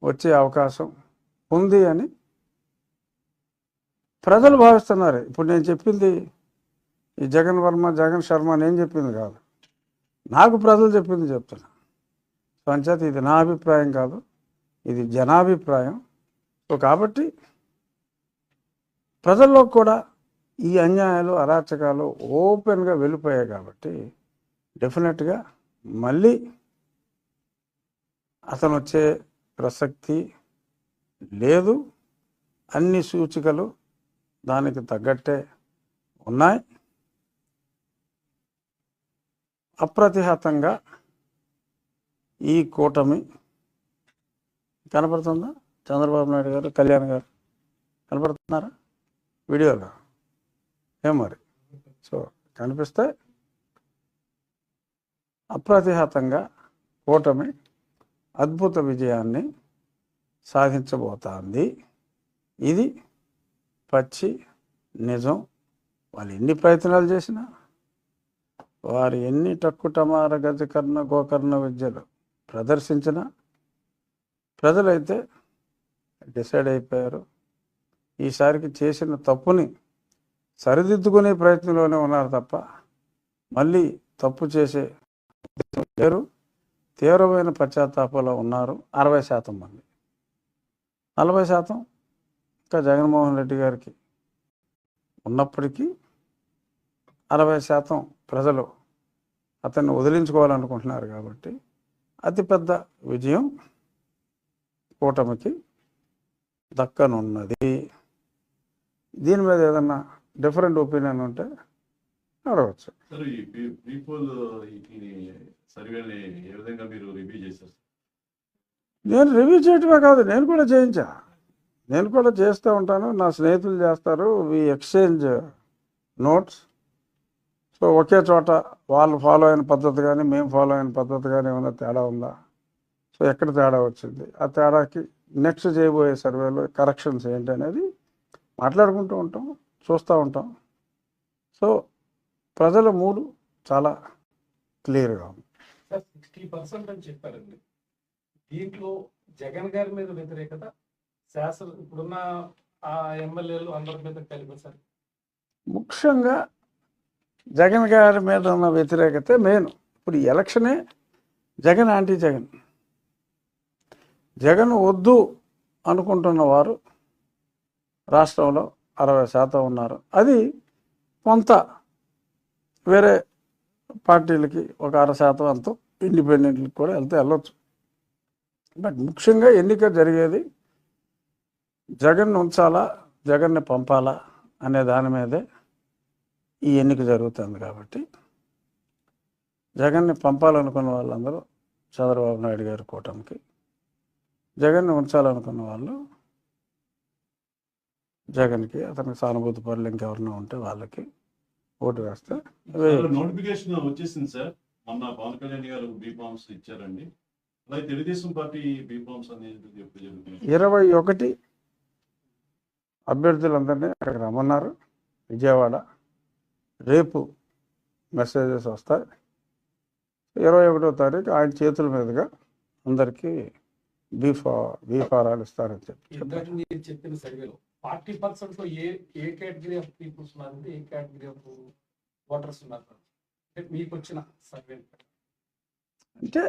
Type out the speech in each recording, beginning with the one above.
వచ్చే అవకాశం ఉంది అని ప్రజలు భావిస్తున్నారు. ఇప్పుడు నేను చెప్పింది ఈ జగన్ శర్మ నేను చెప్పింది కాదు, నాకు ప్రజలు చెప్పింది చెప్తున్నా. పంచాయతీ ఇది నా అభిప్రాయం కాదు, ఇది జనాభిప్రాయం. సో కాబట్టి ప్రజల్లో కూడా ఈ అన్యాయాలు అరాచకాలు ఓపెన్గా వెళ్ళిపోయాయి. కాబట్టి డెఫినెట్గా మళ్ళీ అతను వచ్చే ప్రసక్తి లేదు. అన్ని సూచికలు దానికి తగ్గట్టే ఉన్నాయి. అప్రతిహతంగా ఈ కూటమి కనపడుతుందా? చంద్రబాబు నాయుడు గారు, కళ్యాణ్ గారు కనపడుతున్నారా వీడియోలో? ఏం మరి? సో కనిపిస్తే అప్రతిహతంగా కూటమి అద్భుత విజయాన్ని సాధించబోతోంది. ఇది పచ్చి నిజం. వాళ్ళు ఎన్ని ప్రయత్నాలు చేసినా, వారు ఎన్ని టక్కుటమార గజకర్ణ గోకర్ణ విద్యలు ప్రదర్శించినా ప్రజలైతే డిసైడ్ అయిపోయారు. ఈసారికి చేసిన తప్పుని సరిదిద్దుకునే ప్రయత్నంలోనే ఉన్నారు తప్ప మళ్ళీ తప్పు చేసే లేరు. తీవ్రమైన పశ్చాత్తాపంలో ఉన్నారు 60% మంది. 40% ఇంకా జగన్మోహన్ రెడ్డి గారికి ఉన్నప్పటికీ 60% ప్రజలు అతన్ని వదిలించుకోవాలనుకుంటున్నారు. కాబట్టి అతిపెద్ద విజయం కూటమికి దక్కనున్నది. దీని మీద ఏదన్నా డిఫరెంట్ ఒపీనియన్ ఉంటే అడగచ్చు. నేను రివ్యూ చేయటమే కాదు, నేను కూడా చేయించా. నేను కూడా చేస్తూ ఉంటాను, నా స్నేహితులు చేస్తారు. వి ఎక్స్చేంజ్ నోట్స్. సో ఒకే చోట వాళ్ళు ఫాలో అయిన పద్ధతి కానీ మేము ఫాలో అయిన పద్ధతి కానీ ఏమైనా తేడా ఉందా, సో ఎక్కడ తేడా వచ్చింది, ఆ తేడాకి నెక్స్ట్ చేయబోయే సర్వేలో కరెక్షన్స్ ఏంటి అనేది మాట్లాడుకుంటూ ఉంటాం, చూస్తూ ఉంటాం. సో ప్రజల మూడు చాలా క్లియర్గా ఉంది. 60% అని చెప్పారండి. దీంట్లో జగన్ గారి మీద వ్యతిరేకత శాసన ఇప్పుడున్న ఆ ఎమ్మెల్యేలు అందరి మీద కలిపేశారు. ముఖ్యంగా జగన్ గారి మీద ఉన్న వ్యతిరేకత మెయిన్. ఇప్పుడు ఎలక్షనే జగన్ యాంటీ జగన్. జగన్ వద్దు అనుకుంటున్న వారు రాష్ట్రంలో 60% ఉన్నారు. అది కొంత వేరే పార్టీలకి ఒక 60% అంతా ఇండిపెండెంట్లకి కూడా వెళ్ళొచ్చు. బట్ ముఖ్యంగా ఎన్నిక జరిగేది జగన్ ఉంచాలా, జగన్ని పంపాలా అనే దాని మీదే ఈ ఎన్నిక జరుగుతుంది. కాబట్టి జగన్ని పంపాలనుకున్న వాళ్ళందరూ చంద్రబాబు నాయుడు గారి కూటమికి, జగన్ని ఉంచాలనుకున్న వాళ్ళు జగన్కి, అతనికి సానుభూతి పరులు ఇంకెవరైనా ఉంటే వాళ్ళకి ఓటు వేస్తే. నోటిఫికేషన్ వచ్చేసింది సార్, మొన్న పవన్ కళ్యాణ్ గారు బీఫామ్స్ ఇచ్చారండి. అలాగే తెలుగుదేశం పార్టీ బీఫామ్స్ అనేది 21 అభ్యర్థులందరినీ అక్కడికి రమ్మన్నారు విజయవాడ. రేపు మెసేజెస్ వస్తాయి. 21వ తారీఖు ఆయన చేతుల మీదుగా అందరికీ బీఫారాలు ఇస్తారని మీరు చెప్పిన సర్వేలో 40% ఏ కేటగిరీ ఆఫ్ పీపుల్స్ ఉన్నారు, ఏ కేటగిరీ ఆఫ్ ఓటర్స్ ఉన్నారు మీకు వచ్చిన సర్వే? అంటే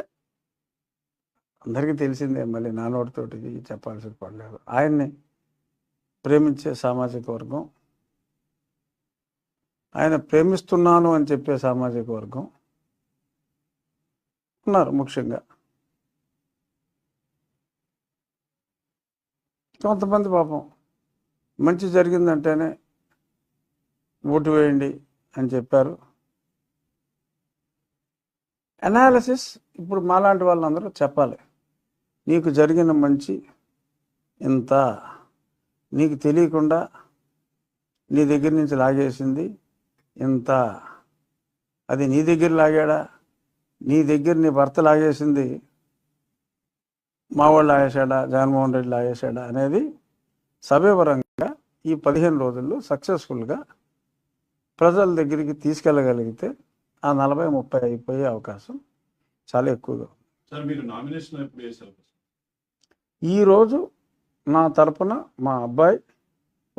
అందరికీ తెలిసిందే, మళ్ళీ నా నోటితోటి చెప్పాల్సిన పడలేదు. ఆయన్ని ప్రేమించే సామాజిక వర్గం, ఆయన ప్రేమిస్తున్నాను అని చెప్పే సామాజిక వర్గం ఉన్నారు. ముఖ్యంగా కొంతమంది పాపం మంచి జరిగిందంటేనే ఓటు వేయండి అని చెప్పారు. అనాలిసిస్ ఇప్పుడు మాలాంటి వాళ్ళందరూ చెప్పాలి. నీకు జరిగిన మంచి ఇంత, నీకు తెలియకుండా నీ దగ్గర నుంచి లాగేసింది ఇంత, అది నీ దగ్గర లాగాడా, నీ దగ్గర నీ భర్త లాగేసింది మా వాళ్ళు లాగేశాడా, జగన్మోహన్ రెడ్డి లాగేశాడా అనేది సవివరంగా ఈ 15 రోజుల్లో సక్సెస్ఫుల్గా ప్రజల దగ్గరికి తీసుకెళ్ళగలిగితే ఆ 40-30 అయిపోయే అవకాశం చాలా ఎక్కువగా. సార్ మీరు నామినేషన్ ఎప్పుడు చేశారు? ఈరోజు నా తరపున మా అబ్బాయి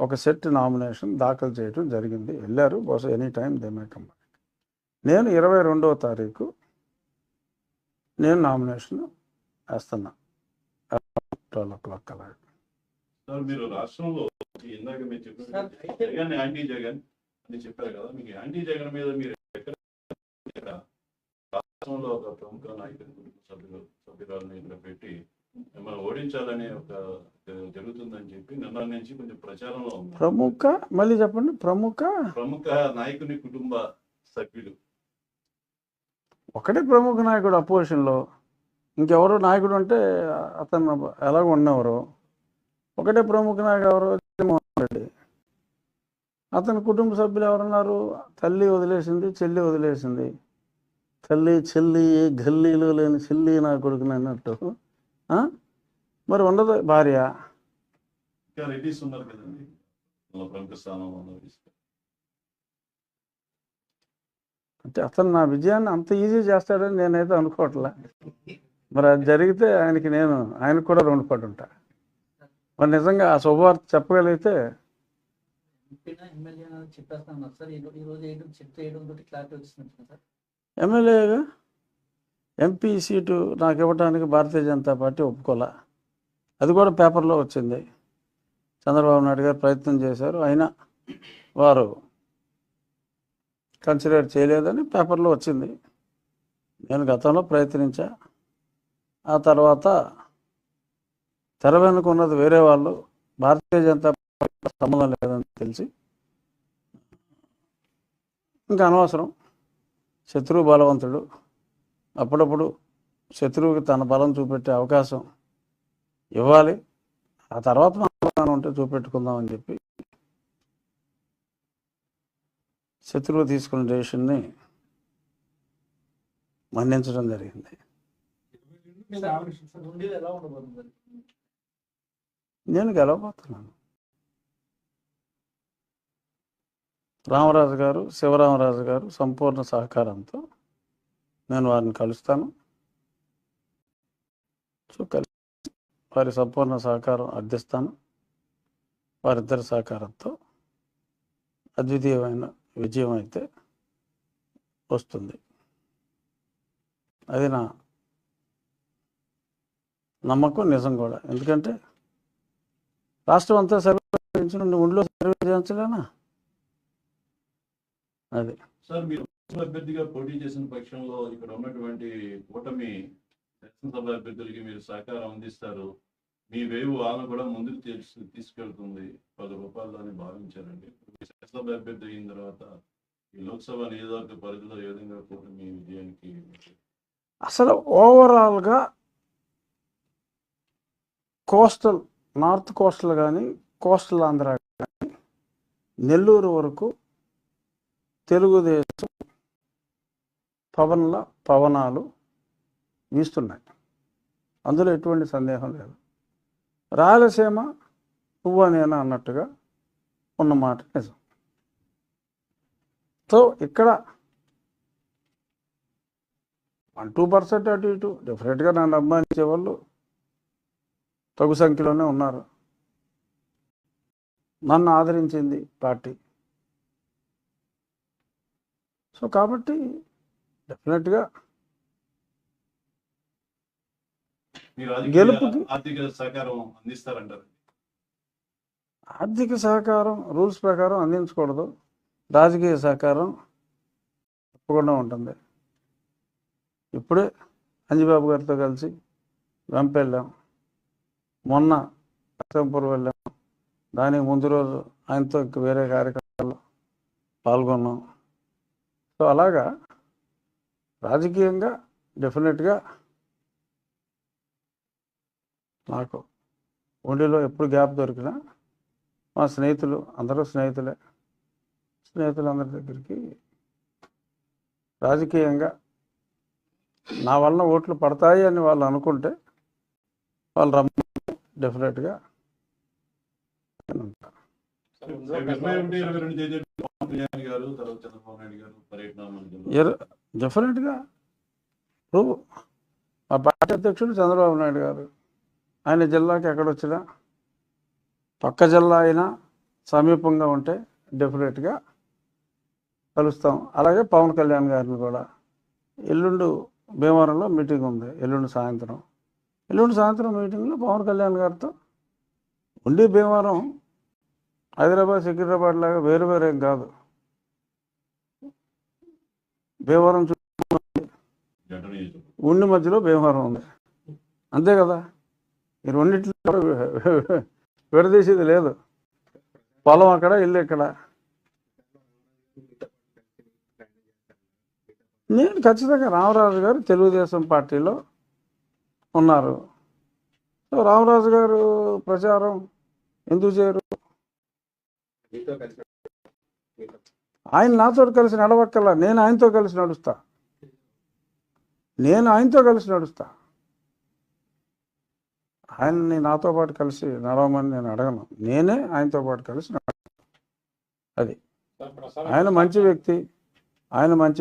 ఒక సెట్ నామినేషన్ దాఖలు చేయడం జరిగింది. వెళ్ళారు, బహుశా any time they may come. నేను 22వ తారీఖు నేను నామినేషన్ వేస్తున్నా 12 అలాగే. సార్ మీరు రాష్ట్రంలో ఇందాక మీరు చెప్పారు జగన్ యాంటీ జగన్ అని చెప్పారు కదా, మీకు యాంటీ జగన్ మీద మీరు ఎక్కడ రాష్ట్రంలో ఒక ప్రముఖ నాయకుని సభ్యురాలను ఇక్కడ పెట్టి మిమ్మల్ని ఓడించాలనే ఒక జరుగుతుందని చెప్పి నిన్న నుంచి కొంచెం ప్రచారంలో ఉంది. ప్రముఖ మళ్ళీ చెప్పండి. ప్రముఖ నాయకుని కుటుంబ సభ్యులు ఒకటే ప్రముఖ నాయకుడు అపోజిషన్లో, ఇంకెవరో నాయకుడు అంటే అతను ఎలాగ ఉన్నవారు. ఒకటే ప్రముఖ నాయకుడు ఎవరు? జగన్మోహన్ రెడ్డి. అతని కుటుంబ సభ్యులు ఎవరున్నారు? తల్లి వదిలేసింది, చెల్లి వదిలేసింది. తల్లి చెల్లి గల్లీలో లేని చెల్లి నా కొడుకుని అన్నట్టు. మరి ఉండదు భార్య. ఇంకా రెడ్డిస్ ఉన్నారు కదండి ప్రముఖ స్థానంలో ఉన్నారు. అంటే అతను నా విజయాన్ని అంత ఈజీ చేస్తాడని నేనైతే అనుకోవట్లే. మరి అది జరిగితే ఆయనకు కూడా రుణపడి ఉంటా. మరి నిజంగా ఆ శుభవార్త చెప్పగలిగితే ఎమ్మెల్యేగా ఎంపీ సీటు నాకు ఇవ్వడానికి భారతీయ జనతా పార్టీ ఒప్పుకోలే. అది కూడా పేపర్లో వచ్చింది. చంద్రబాబు నాయుడు గారు ప్రయత్నం చేశారు, అయినా వారు కన్సిడర్ చేయలేదని పేపర్లో వచ్చింది. నేను గతంలో ప్రయత్నించా. ఆ తర్వాత తెర వెనుక ఉన్నది వేరే వాళ్ళు, భారతీయ జనతా పార్టీ సంబంధం లేదని తెలిసి ఇంకా అనవసరం. శత్రువు బలవంతుడు, అప్పుడప్పుడు శత్రువుకి తన బలం చూపెట్టే అవకాశం ఇవ్వాలి. ఆ తర్వాత మనం ఉంటే చూపెట్టుకుందామని చెప్పి శత్రువు తీసుకున్న డెసిషన్ని మన్నించడం జరిగింది. నేను గెలవబోతున్నాను. రామరాజు గారు, శివరామరాజు గారు సంపూర్ణ సహకారంతో నేను వారిని కలుస్తాను. సో వారి సంపూర్ణ సహకారం అర్థిస్తాను. వారిద్దరి సహకారంతో అద్వితీయమైన విజయం అయితే వస్తుంది. అది నా నమ్మకం, నిజం కూడా. ఎందుకంటే రాష్ట్రం అంతా సర్వే చేయించిన ఒంట్లో సర్వే చేయించలేనా? అది సార్ మీరు అభ్యర్థిగా పోటీ చేసిన పక్షంలో ఇక్కడ ఉన్నటువంటి కూటమి శాసనసభ అభ్యర్థులకి మీరు సహకారం అందిస్తారు, మీ వేవు వాళ్ళను కూడా ముందుకు తీసుకెళ్తుంది 10 రూపాయలని భావించారండి. శాసనసభ అభ్యర్థి అయిన తర్వాత ఈ లోక్సభ నియోజకవర్గ పరిధిలో ఏ విధంగా కూటమి విజయానికి అసలు ఓవరాల్గా కోస్టల్ నార్త్ కోస్టల్ కానీ కోస్టల్ ఆంధ్ర కానీ నెల్లూరు వరకు తెలుగుదేశం పవనాలు వీస్తున్నాయి. అందులో ఎటువంటి సందేహం లేదు. రాయలసీమ నువ్వు నేను అన్నట్టుగా ఉన్నమాట నిజం. సో ఇక్కడ 1-2% అటు ఇటు డెఫినెట్గా నన్ను అభిమానించే వాళ్ళు తగు సంఖ్యలోనే ఉన్నారు. నన్ను ఆదరించింది పార్టీ. సో కాబట్టి డెఫినెట్గా గెలుపుకి ఆర్థిక సహకారం అందిస్తారంటారు. ఆర్థిక సహకారం రూల్స్ ప్రకారం అందించకూడదు, రాజకీయ సహకారం తప్పకుండా ఉంటుంది. ఇప్పుడే అంజిబాబు గారితో కలిసి వెంప వెళ్ళాం, మొన్న అక్కంపూర్ వెళ్ళాం, దానికి ముందు రోజు ఆయనతో ఇంక వేరే కార్యక్రమాల్లో పాల్గొన్నాం. సో అలాగా రాజకీయంగా డెఫినెట్గా నాకు ఒండిలో ఎప్పుడు గ్యాప్ దొరికినా మా స్నేహితులు అందరూ స్నేహితులందరి దగ్గరికి రాజకీయంగా నా వలన ఓట్లు పడతాయి అని వాళ్ళు అనుకుంటే వాళ్ళు రమ్మంటే డెఫినెట్గా డెఫినెట్గా ఇప్పుడు మా పార్టీ అధ్యక్షుడు చంద్రబాబు నాయుడు గారు, ఆయన జిల్లాకి ఎక్కడొచ్చినా పక్క జిల్లా అయినా సమీపంగా ఉంటే డెఫినెట్గా కలుస్తాం. అలాగే పవన్ కళ్యాణ్ గారిని కూడా ఎల్లుండి భీమవరంలో మీటింగ్ ఉంది. ఎల్లుండి సాయంత్రం మీటింగ్లో పవన్ కళ్యాణ్ గారితో ఉండి భీమవరం హైదరాబాద్ సికింద్రాబాద్ లాగా వేరు వేరేం కాదు. భీమవరం జంట నియోజకవర్గం. ఉండి మధ్యలో భీమవరం ఉంది, అంతే కదా. ఈ రెండింటిలో విడదీసేది లేదు. పొలం అక్కడ, ఇల్లు ఇక్కడ. నేను ఖచ్చితంగా రామరాజు గారు తెలుగుదేశం పార్టీలో ఉన్నారు. సో రామరాజు గారు ప్రచారం ఎందుకు చేయరు? ఆయన నాతో కలిసి నడవక్కల్లా, నేను ఆయనతో కలిసి నడుస్తా. ఆయన్ని నాతో పాటు కలిసి నడవమని నేను అడగను, నేనే ఆయనతో పాటు కలిసి నడుస్తా. అది ఆయన మంచి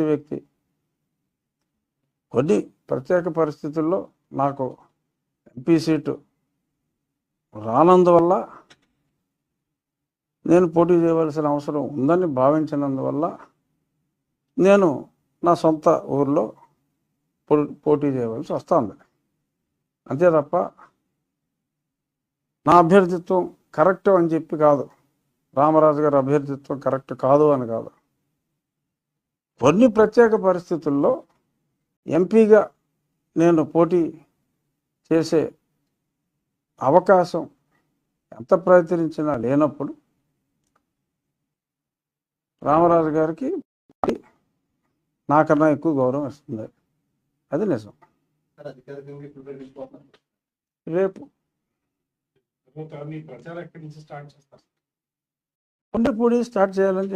వ్యక్తి. కొన్ని ప్రత్యేక పరిస్థితుల్లో నాకు ఎంపీ సీటు రానందువల్ల, నేను పోటీ చేయవలసిన అవసరం ఉందని భావించినందువల్ల నేను నా సొంత ఊర్లో పోటీ చేయవలసి వస్తుంది. అంతే తప్ప నా అభ్యర్థిత్వం కరెక్ట్ అని చెప్పి కాదు, రామరాజు గారి అభ్యర్థిత్వం కరెక్ట్ కాదు అని కాదు. కొన్ని ప్రత్యేక పరిస్థితుల్లో ఎంపీగా నేను పోటీ చేసే అవకాశం ఎంత ప్రయత్నించినా లేనప్పుడు రామరాజు గారికి నాకన్నా ఎక్కువ గౌరవం ఇస్తుంది. అది నిజం. రేపు మీ ప్రచారం ఎక్కడి నుంచి స్టార్ట్ చేస్తారు? ఉండిపూడి స్టార్ట్ చేయాలని